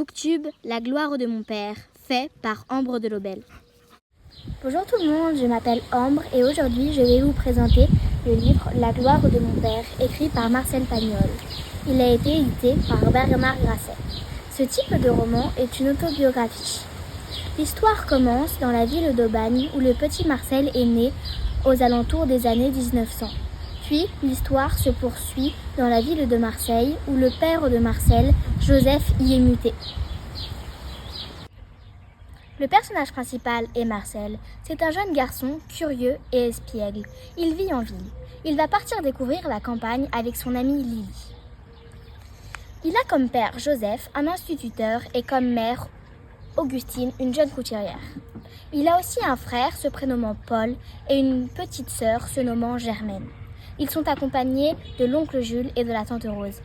Booktube, La gloire de mon père, fait par Ambre de Lobel. Bonjour tout le monde, je m'appelle Ambre et aujourd'hui je vais vous présenter le livre La gloire de mon père, écrit par Marcel Pagnol. Il a été édité par Bernard Grasset. Ce type de roman est une autobiographie. L'histoire commence dans la ville d'Aubagne où le petit Marcel est né aux alentours des années 1900. Puis l'histoire se poursuit dans la ville de Marseille où le père de Marcel, Joseph, y est muté. Le personnage principal est Marcel. C'est un jeune garçon curieux et espiègle. Il vit en ville. Il va partir découvrir la campagne avec son amie Lily. Il a comme père Joseph, un instituteur, et comme mère Augustine, une jeune couturière. Il a aussi un frère se prénommant Paul et une petite sœur se nommant Germaine. Ils sont accompagnés de l'oncle Jules et de la tante Rose.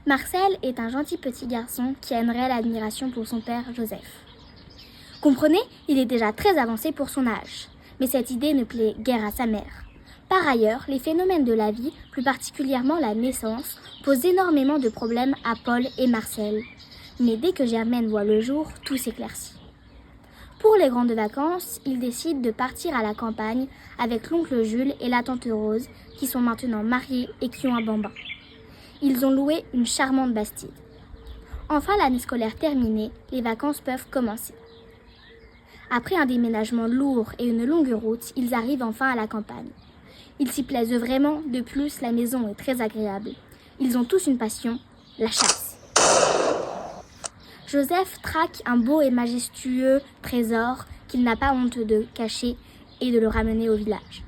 Marcel est un gentil petit garçon qui a une réelle admiration pour son père Joseph. Comprenez, il est déjà très avancé pour son âge, mais cette idée ne plaît guère à sa mère. Par ailleurs, les phénomènes de la vie, plus particulièrement la naissance, posent énormément de problèmes à Paul et Marcel. Mais dès que Germaine voit le jour, tout s'éclaircit. Pour les grandes vacances, ils décident de partir à la campagne avec l'oncle Jules et la tante Rose, qui sont maintenant mariés et qui ont un bambin. Ils ont loué une charmante bastide. Enfin, l'année scolaire terminée, les vacances peuvent commencer. Après un déménagement lourd et une longue route, ils arrivent enfin à la campagne. Ils s'y plaisent vraiment, de plus, la maison est très agréable. Ils ont tous une passion, la chasse. Joseph traque un beau et majestueux trésor qu'il n'a pas honte de cacher et de le ramener au village.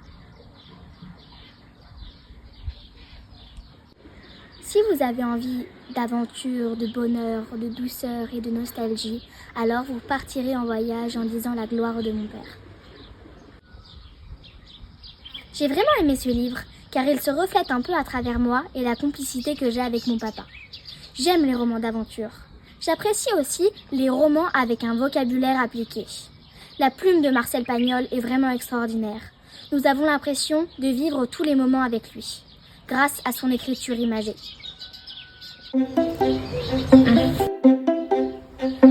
Si vous avez envie d'aventure, de bonheur, de douceur et de nostalgie, alors vous partirez en voyage en lisant La gloire de mon père. J'ai vraiment aimé ce livre, car il se reflète un peu à travers moi et la complicité que j'ai avec mon papa. J'aime les romans d'aventure. J'apprécie aussi les romans avec un vocabulaire appliqué. La plume de Marcel Pagnol est vraiment extraordinaire. Nous avons l'impression de vivre tous les moments avec lui, grâce à son écriture imagée.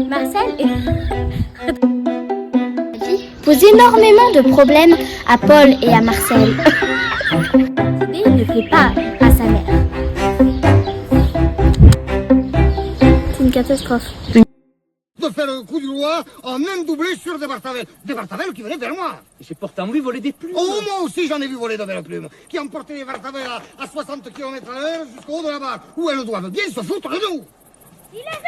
Marcel pose énormément de problèmes à Paul et à Marcel. Mais il ne plaît pas à sa mère. C'est une catastrophe. De faire le coup du roi en un doublé sur des Bartavelles. Des Bartavelles qui venaient vers moi. J'ai pourtant vu voler des plumes. Oh, moi aussi j'en ai vu voler de belles plumes. Qui emportaient les Bartavelles à 60 km/h jusqu'au haut de la barre, où elles doivent bien se foutre de nous. Il est